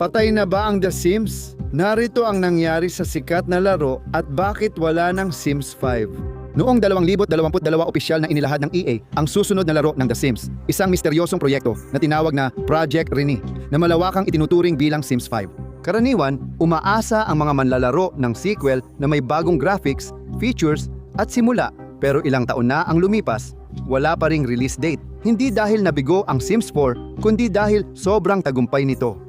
Patay na ba ang The Sims? Narito ang nangyari sa sikat na laro at bakit wala ng Sims 5. Noong 2022 opisyal na inilahad ng EA ang susunod na laro ng The Sims, isang misteryosong proyekto na tinawag na Project Rene na malawakang itinuturing bilang Sims 5. Karaniwan, umaasa ang mga manlalaro ng sequel na may bagong graphics, features at simula, pero ilang taon na ang lumipas, wala pa ring release date. Hindi dahil nabigo ang Sims 4, kundi dahil sobrang tagumpay nito.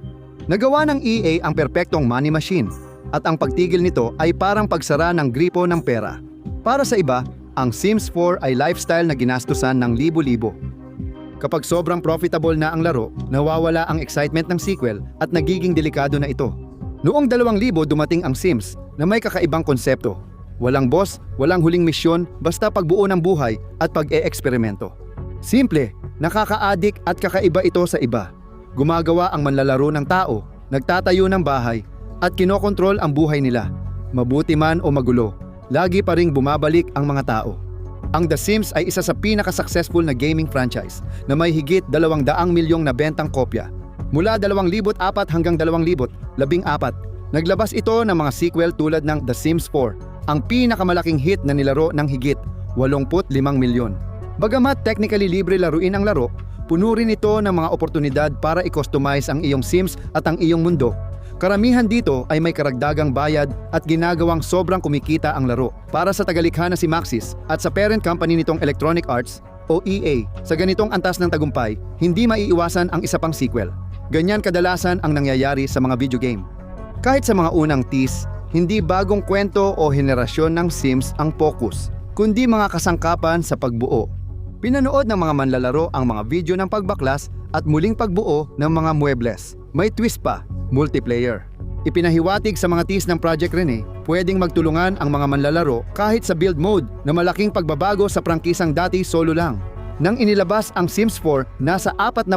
Nagawa ng EA ang perpektong money machine at ang pagtigil nito ay parang pagsara ng gripo ng pera. Para sa iba, ang Sims 4 ay lifestyle na ginastusan ng libo-libo. Kapag sobrang profitable na ang laro, nawawala ang excitement ng sequel at nagiging delikado na ito. Noong 2000 dumating ang Sims na may kakaibang konsepto. Walang boss, walang huling misyon, basta pagbuo ng buhay at pag-e-eksperimento. Simple, nakaka-addict at kakaiba ito sa iba. Gumagawa ang manlalaro ng tao, nagtatayo ng bahay, at kinokontrol ang buhay nila. Mabuti man o magulo, lagi pa ring bumabalik ang mga tao. Ang The Sims ay isa sa pinaka-successful na gaming franchise na may higit 200 milyong nabentang kopya. Mula 2004 hanggang 2014, naglabas ito ng mga sequel tulad ng The Sims 4, ang pinakamalaking hit na nilaro ng higit 85 milyon. Bagamat technically libre laruin ang laro, puno rin ito ng mga oportunidad para i-customize ang iyong Sims at ang iyong mundo. Karamihan dito ay may karagdagang bayad at ginagawang sobrang kumikita ang laro. Para sa tagalikha na si Maxis at sa parent company nitong Electronic Arts o EA, sa ganitong antas ng tagumpay, hindi maiiwasan ang isa pang sequel. Ganyan kadalasan ang nangyayari sa mga video game. Kahit sa mga unang tease, hindi bagong kwento o henerasyon ng Sims ang focus, kundi mga kasangkapan sa pagbuo. Pinanood ng mga manlalaro ang mga video ng pagbaklas at muling pagbuo ng mga muebles. May twist pa, multiplayer. Ipinahiwatig sa mga tease ng Project Rene, pwedeng magtulungan ang mga manlalaro kahit sa build mode na malaking pagbabago sa prangkisang dati solo lang. Nang inilabas ang Sims 4, nasa $40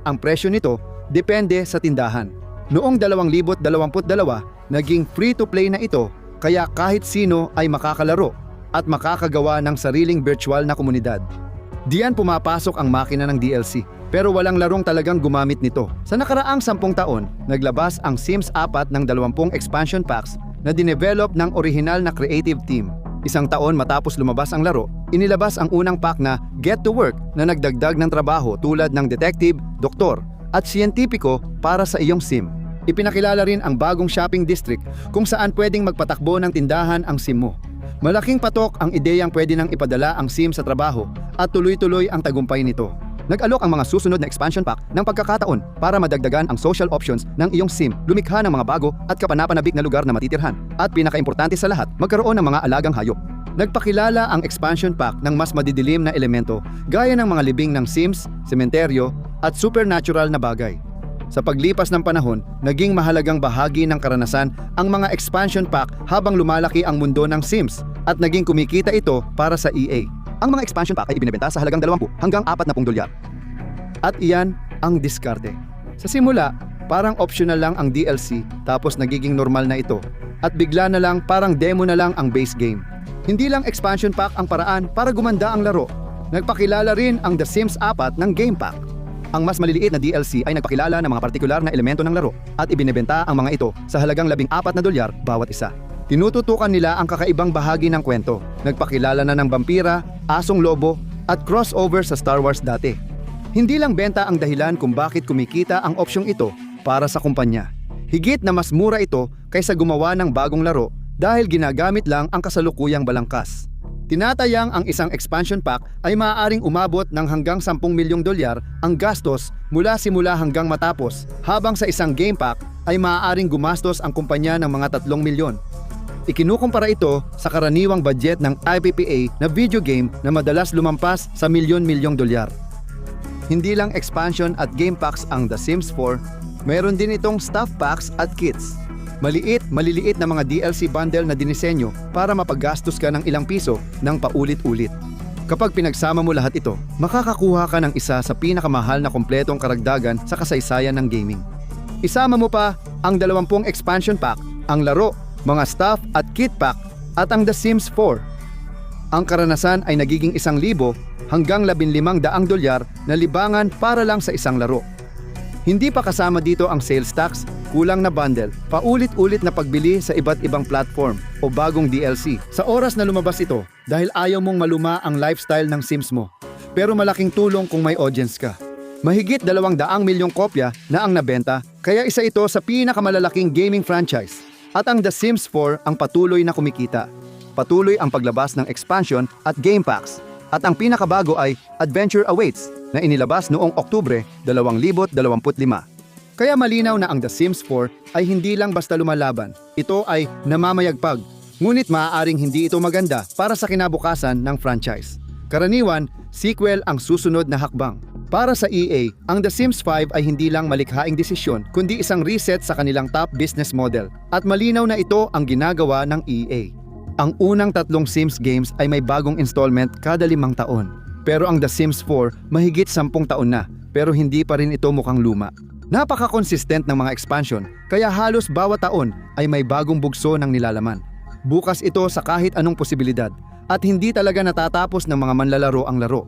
ang presyo nito, depende sa tindahan. Noong 2022, naging free-to-play na ito, kaya kahit sino ay makakalaro at makakagawa ng sariling virtual na komunidad. Diyan pumapasok ang makina ng DLC, pero walang larong talagang gumamit nito. Sa nakaraang 10 taon, naglabas ang Sims 4 ng 20 expansion packs na dinevelop ng orihinal na creative team. Isang taon matapos lumabas ang laro, inilabas ang unang pack na Get to Work na nagdagdag ng trabaho tulad ng detective, doktor, at siyentipiko para sa iyong sim. Ipinakilala rin ang bagong shopping district kung saan pwedeng magpatakbo ng tindahan ang sim mo. Malaking patok ang ideyang pwede nang ipadala ang sim sa trabaho at tuloy-tuloy ang tagumpay nito. Nag-alok ang mga susunod na expansion pack ng pagkakataon para madagdagan ang social options ng iyong sim, lumikha ng mga bago at kapanapanabik na lugar na matitirhan. At pinakaimportante sa lahat, magkaroon ng mga alagang hayop. Nagpakilala ang expansion pack ng mas madidilim na elemento gaya ng mga libing ng Sims, sementeryo at supernatural na bagay. Sa paglipas ng panahon, naging mahalagang bahagi ng karanasan ang mga expansion pack habang lumalaki ang mundo ng Sims at naging kumikita ito para sa EA. Ang mga expansion pack ay ibinebenta sa halagang 20 hanggang $40. At iyan ang diskarte. Sa simula, parang optional lang ang DLC tapos nagiging normal na ito at bigla na lang parang demo na lang ang base game. Hindi lang expansion pack ang paraan para gumanda ang laro. Nagpakilala rin ang The Sims 4 ng Game Pack. Ang mas maliliit na DLC ay nagpakilala ng mga partikular na elemento ng laro at ibinebenta ang mga ito sa halagang $14 bawat isa. Tinututukan nila ang kakaibang bahagi ng kwento. Nagpakilala na ng vampira, asong lobo at crossover sa Star Wars dati. Hindi lang benta ang dahilan kung bakit kumikita ang opsyong ito para sa kumpanya. Higit na mas mura ito kaysa gumawa ng bagong laro dahil ginagamit lang ang kasalukuyang balangkas. Tinatayang ang isang expansion pack ay maaaring umabot ng hanggang $10 milyong ang gastos mula simula hanggang matapos, habang sa isang game pack ay maaaring gumastos ang kumpanya ng mga 3 milyon. Ikinukumpara ito sa karaniwang budget ng IPPA na video game na madalas lumampas sa milyon-milyong dolyar. Hindi lang expansion at game packs ang The Sims 4, meron din itong stuff packs at kits. Maliliit na mga DLC bundle na dinisenyo para mapaggastos ka ng ilang piso ng paulit-ulit. Kapag pinagsama mo lahat ito, makakakuha ka ng isa sa pinakamahal na kompletong karagdagan sa kasaysayan ng gaming. Isama mo pa ang 20 expansion pack, ang laro, mga stuff at kit pack at ang The Sims 4. Ang karanasan ay nagiging $1,000 hanggang $1,500 na libangan para lang sa isang laro. Hindi pa kasama dito ang sales tax, kulang na bundle, paulit-ulit na pagbili sa iba't ibang platform o bagong DLC. Sa oras na lumabas ito, dahil ayaw mong maluma ang lifestyle ng Sims mo. Pero malaking tulong kung may audience ka. Mahigit 200 milyong kopya na ang nabenta, kaya isa ito sa pinakamalalaking gaming franchise. At ang The Sims 4 ang patuloy na kumikita. Patuloy ang paglabas ng expansion at game packs. At ang pinakabago ay Adventure Awaits na inilabas noong Oktubre 2025. Kaya malinaw na ang The Sims 4 ay hindi lang basta lumalaban. Ito ay namamayagpag. Ngunit maaaring hindi ito maganda para sa kinabukasan ng franchise. Karaniwan, sequel ang susunod na hakbang. Para sa EA, ang The Sims 5 ay hindi lang malikhaing desisyon kundi isang reset sa kanilang top business model. At malinaw na ito ang ginagawa ng EA. Ang unang 3 Sims games ay may bagong installment kada 5 taon. Pero ang The Sims 4 mahigit 10 taon na, pero hindi pa rin ito mukhang luma. Napaka-consistent ng mga expansion, kaya halos bawat taon ay may bagong bugso ng nilalaman. Bukas ito sa kahit anong posibilidad, at hindi talaga natatapos ng mga manlalaro ang laro.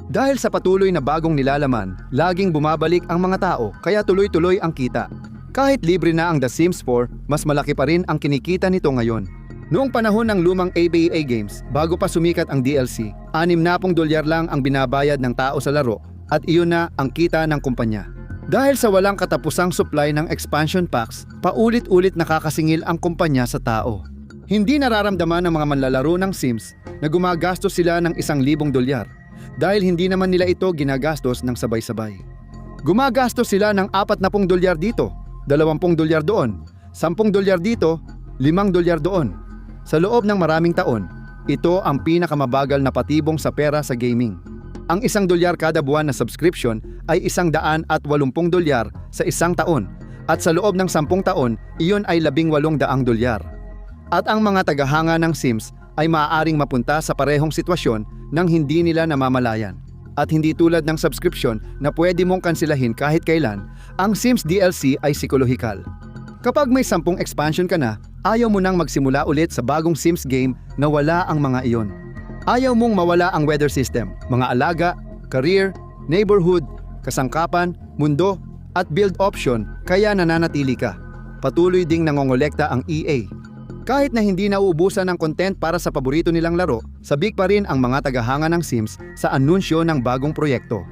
Dahil sa patuloy na bagong nilalaman, laging bumabalik ang mga tao, kaya tuloy-tuloy ang kita. Kahit libre na ang The Sims 4, mas malaki pa rin ang kinikita nito ngayon. Noong panahon ng lumang ABA Games, bago pa sumikat ang DLC, $60 lang ang binabayad ng tao sa laro at iyon na ang kita ng kumpanya. Dahil sa walang katapusang supply ng expansion packs, paulit-ulit nakakasingil ang kumpanya sa tao. Hindi nararamdaman ng mga manlalaro ng Sims na gumagastos sila ng $1,000 dahil hindi naman nila ito ginagastos ng sabay-sabay. Gumagastos sila ng $40 dito, $20 doon, $10 dito, $5 doon. Sa loob ng maraming taon, ito ang pinakamabagal na patibong sa pera sa gaming. Ang $1 kada buwan na subscription ay $180 sa isang taon at sa loob ng 10 taon, iyon ay $1800. At ang mga tagahanga ng Sims ay maaaring mapunta sa parehong sitwasyon nang hindi nila namamalayan. At hindi tulad ng subscription na pwede mong kansilahin kahit kailan, ang Sims DLC ay psikolohikal. Kapag may 10 expansion ka na, ayaw mo nang magsimula ulit sa bagong Sims game na wala ang mga iyon. Ayaw mong mawala ang weather system, mga alaga, career, neighborhood, kasangkapan, mundo, at build option, kaya nananatili ka. Patuloy ding nangongolekta ang EA. Kahit na hindi nauubusan ng content para sa paborito nilang laro, sabik pa rin ang mga tagahanga ng Sims sa anunsyo ng bagong proyekto.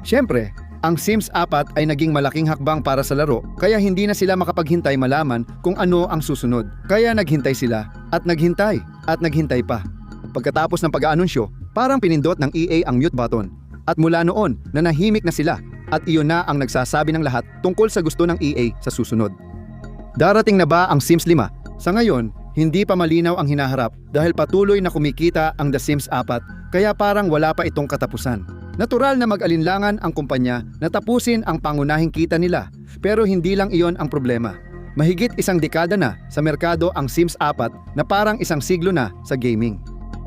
Siyempre, ang Sims 4 ay naging malaking hakbang para sa laro, kaya hindi na sila makapaghintay malaman kung ano ang susunod. Kaya naghintay sila, at naghintay pa. Pagkatapos ng pag-aanunsyo, parang pinindot ng EA ang mute button. At mula noon, nanahimik na sila, at iyon na ang nagsasabi ng lahat tungkol sa gusto ng EA sa susunod. Darating na ba ang Sims 5? Sa ngayon, hindi pa malinaw ang hinaharap dahil patuloy na kumikita ang The Sims 4, kaya parang wala pa itong katapusan. Natural na mag-alinlangan ang kumpanya na tapusin ang pangunahing kita nila, pero hindi lang iyon ang problema. Mahigit 1 dekada na sa merkado ang Sims 4 na parang 1 siglo na sa gaming.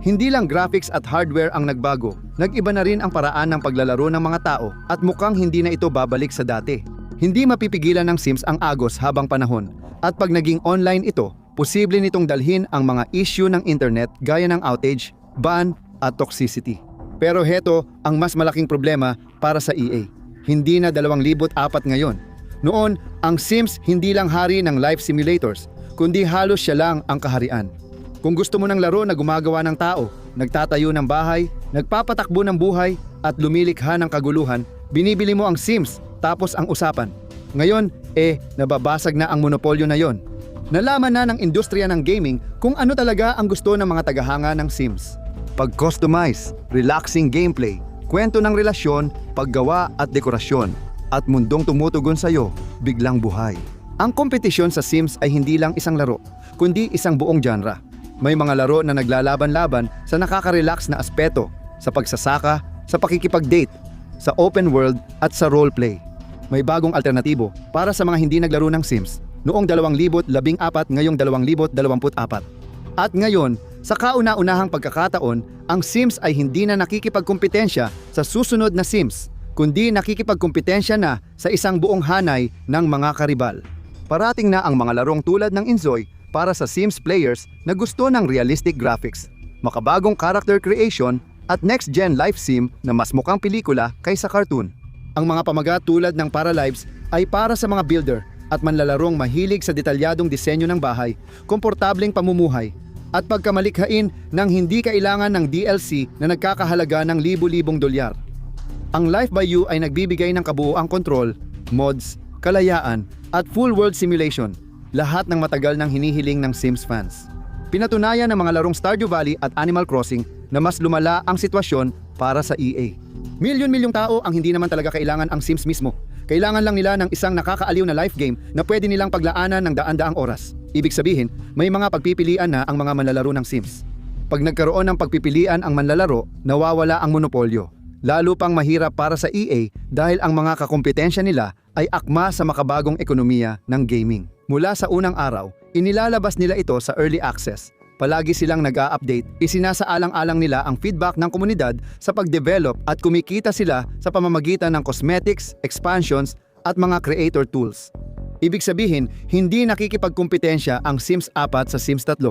Hindi lang graphics at hardware ang nagbago, nag-iba na rin ang paraan ng paglalaro ng mga tao at mukhang hindi na ito babalik sa dati. Hindi mapipigilan ng Sims ang agos habang panahon, at pag naging online ito, posible nitong dalhin ang mga issue ng internet gaya ng outage, ban at toxicity. Pero heto ang mas malaking problema para sa EA. Hindi na 2004 ngayon. Noon, ang Sims hindi lang hari ng life simulators, kundi halos siya lang ang kaharian. Kung gusto mo ng laro na gumagawa ng tao, nagtatayo ng bahay, nagpapatakbo ng buhay, at lumilikha ng kaguluhan, binibili mo ang Sims, tapos ang usapan. Ngayon, nababasag na ang monopolyo na yon. Nalaman na ng industriya ng gaming kung ano talaga ang gusto ng mga tagahanga ng Sims. Pag-customize, relaxing gameplay, kwento ng relasyon, paggawa at dekorasyon, at mundong tumutugon sa'yo, biglang buhay. Ang kompetisyon sa Sims ay hindi lang isang laro, kundi isang buong genre. May mga laro na naglalaban-laban sa nakaka-relax na aspeto, sa pagsasaka, sa pakikipag-date, sa open world at sa roleplay. May bagong alternatibo para sa mga hindi naglaro ng Sims noong 2014 ngayong 2024. At ngayon, sa kauna-unahang pagkakataon, ang Sims ay hindi na nakikipagkompetensya sa susunod na Sims, kundi nakikipagkompetensya na sa isang buong hanay ng mga karibal. Parating na ang mga larong tulad ng Inzoy para sa Sims players na gusto ng realistic graphics, makabagong character creation at next-gen life sim na mas mukhang pelikula kaysa cartoon. Ang mga pamagat tulad ng Paralives ay para sa mga builder at manlalarong mahilig sa detalyadong disenyo ng bahay, komportableng pamumuhay, at pagkamalikhain ng hindi kailangan ng DLC na nagkakahalaga ng libu-libong dolyar. Ang Life by You ay nagbibigay ng kabuuang kontrol, mods, kalayaan, at full world simulation, lahat ng matagal ng hinihiling ng Sims fans. Pinatunayan ng mga larong Stardew Valley at Animal Crossing na mas lumala ang sitwasyon para sa EA. Milyon-milyong tao ang hindi naman talaga kailangan ang Sims mismo. Kailangan lang nila ng isang nakakaaliw na life game na pwede nilang paglaanan ng daan-daang oras. Ibig sabihin, may mga pagpipilian na ang mga manlalaro ng Sims. Pag nagkaroon ng pagpipilian ang manlalaro, nawawala ang monopolyo. Lalo pang mahirap para sa EA dahil ang mga kakompetensya nila ay akma sa makabagong ekonomiya ng gaming. Mula sa unang araw, inilalabas nila ito sa early access. Palagi silang nag-a-update, isinasaalang-alang nila ang feedback ng komunidad sa pag-develop at kumikita sila sa pamamagitan ng cosmetics, expansions at mga creator tools. Ibig sabihin, hindi nakikipagkumpetensya ang Sims 4 sa Sims 3,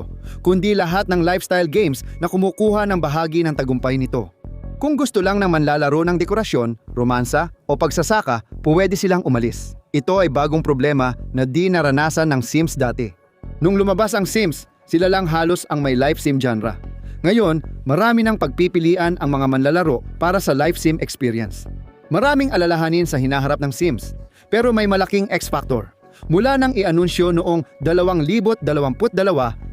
kundi lahat ng lifestyle games na kumukuha ng bahagi ng tagumpay nito. Kung gusto lang ng manlalaro ng dekorasyon, romansa o pagsasaka, pwede silang umalis. Ito ay bagong problema na di naranasan ng Sims dati. Nung lumabas ang Sims, sila lang halos ang may life sim genre. Ngayon, marami ng pagpipilian ang mga manlalaro para sa life sim experience. Maraming alalahanin sa hinaharap ng Sims, pero may malaking X-factor. Mula nang i-anunsyo noong 2022,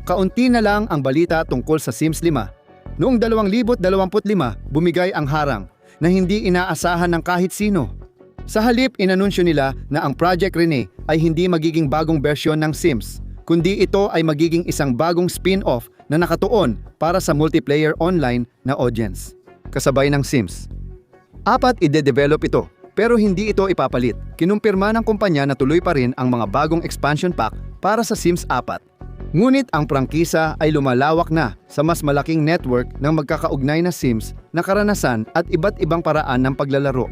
kaunti na lang ang balita tungkol sa Sims 5. Noong 2025, bumigay ang harang na hindi inaasahan ng kahit sino. Sa halip, inanunsyo nila na ang Project Rene ay hindi magiging bagong bersyon ng Sims, kundi ito ay magiging isang bagong spin-off na nakatuon para sa multiplayer online na audience, kasabay ng Sims 4. Ide-develop ito, pero hindi ito ipapalit. Kinumpirma ng kumpanya na tuloy pa rin ang mga bagong expansion pack para sa Sims 4. Ngunit ang prangkisa ay lumalawak na sa mas malaking network ng magkakaugnay na Sims na karanasan at iba't ibang paraan ng paglalaro.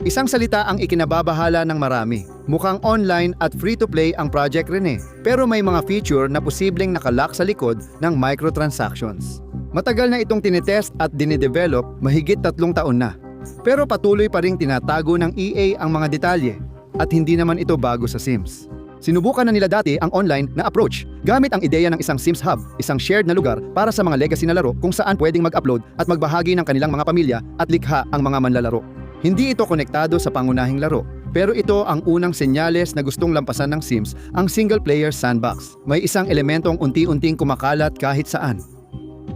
Isang salita ang ikinababahala ng marami. Mukhang online at free-to-play ang Project Rene, pero may mga feature na posibleng nakalock sa likod ng microtransactions. Matagal na itong tinetest at dinidevelop, mahigit 3 taon na. Pero patuloy pa ring tinatago ng EA ang mga detalye, at hindi naman ito bago sa Sims. Sinubukan na nila dati ang online na approach gamit ang ideya ng isang Sims Hub, isang shared na lugar para sa mga legacy na laro kung saan pwedeng mag-upload at magbahagi ng kanilang mga pamilya at likha ang mga manlalaro. Hindi ito konektado sa pangunahing laro, pero ito ang unang senyales na gustong lampasan ng Sims ang single-player sandbox. May isang elementong unti-unting kumakalat kahit saan.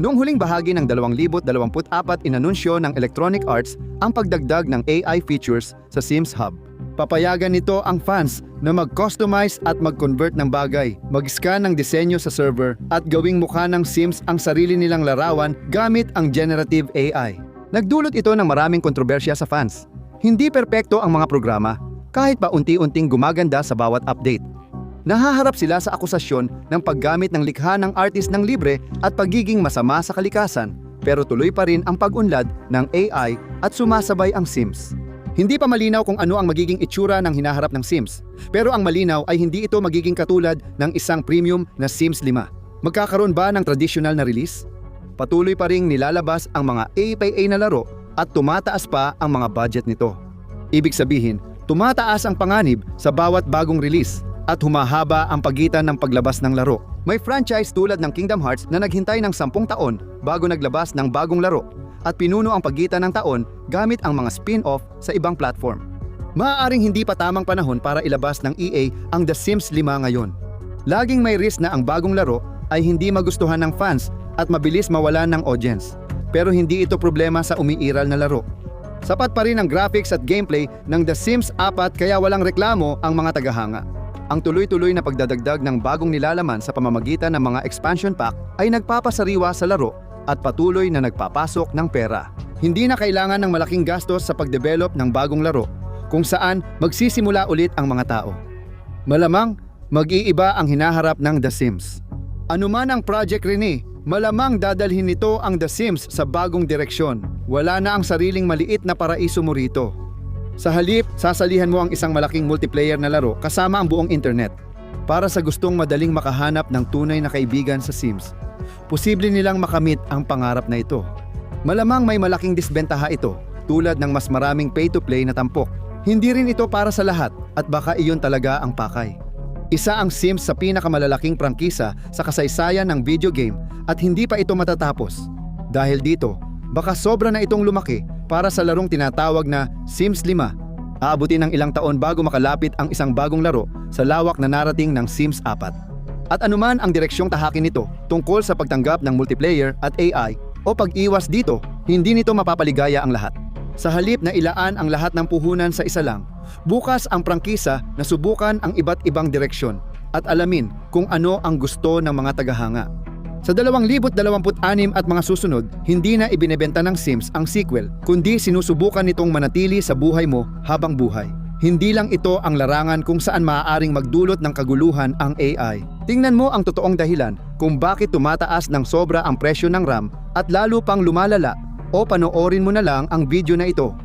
Noong huling bahagi ng 2024, inanunsyo ng Electronic Arts ang pagdagdag ng AI features sa Sims Hub. Papayagan nito ang fans na mag-customize at mag-convert ng bagay, mag-scan ng disenyo sa server at gawing mukha ng Sims ang sarili nilang larawan gamit ang generative AI. Nagdulot ito ng maraming kontrobersya sa fans. Hindi perpekto ang mga programa, kahit pa unti-unting gumaganda sa bawat update. Nahaharap sila sa akusasyon ng paggamit ng likha ng artist ng libre at pagiging masama sa kalikasan, pero tuloy pa rin ang pag-unlad ng AI at sumasabay ang Sims. Hindi pa malinaw kung ano ang magiging itsura ng hinaharap ng Sims, pero ang malinaw ay hindi ito magiging katulad ng isang premium na Sims 5. Magkakaroon ba ng traditional na release? Patuloy pa ring nilalabas ang mga AAA na laro at tumataas pa ang mga budget nito. Ibig sabihin, tumataas ang panganib sa bawat bagong release at humahaba ang pagitan ng paglabas ng laro. May franchise tulad ng Kingdom Hearts na naghintay ng 10 taon bago naglabas ng bagong laro at pinuno ang pagitan ng taon gamit ang mga spin-off sa ibang platform. Maaaring hindi pa tamang panahon para ilabas ng EA ang The Sims 5 ngayon. Laging may risk na ang bagong laro ay hindi magustuhan ng fans at mabilis mawalan ng audience. Pero hindi ito problema sa umiiral na laro. Sapat pa rin ang graphics at gameplay ng The Sims 4 kaya walang reklamo ang mga tagahanga. Ang tuloy-tuloy na pagdadagdag ng bagong nilalaman sa pamamagitan ng mga expansion pack ay nagpapasariwa sa laro at patuloy na nagpapasok ng pera. Hindi na kailangan ng malaking gastos sa pagdevelop ng bagong laro kung saan magsisimula ulit ang mga tao. Malamang, mag-iiba ang hinaharap ng The Sims. Ano man ang Project Rene, malamang dadalhin nito ang The Sims sa bagong direksyon. Wala na ang sariling maliit na paraiso mo rito. Sa halip, sasalihan mo ang isang malaking multiplayer na laro kasama ang buong internet. Para sa gustong madaling makahanap ng tunay na kaibigan sa Sims, posible nilang makamit ang pangarap na ito. Malamang may malaking disbentaha ito, tulad ng mas maraming pay-to-play na tampok. Hindi rin ito para sa lahat at baka iyon talaga ang pakay. Isa ang Sims sa pinakamalalaking prangkisa sa kasaysayan ng video game at hindi pa ito matatapos. Dahil dito, baka sobra na itong lumaki para sa larong tinatawag na Sims 5. Aabutin ng ilang taon bago makalapit ang isang bagong laro sa lawak na narating ng Sims 4. At anuman ang direksyong tahakin nito tungkol sa pagtanggap ng multiplayer at AI o pag-iwas dito, hindi nito mapapaligaya ang lahat. Sa halip na ilaan ang lahat ng puhunan sa isa lang, bukas ang prangkisa na subukan ang iba't ibang direksyon at alamin kung ano ang gusto ng mga tagahanga. Sa 2026 at mga susunod, hindi na ibinebenta ng Sims ang sequel, kundi sinusubukan nitong manatili sa buhay mo habang buhay. Hindi lang ito ang larangan kung saan maaaring magdulot ng kaguluhan ang AI. Tingnan mo ang totoong dahilan kung bakit tumataas ng sobra ang presyo ng RAM at lalo pang lumalala, o panoorin mo na lang ang video na ito.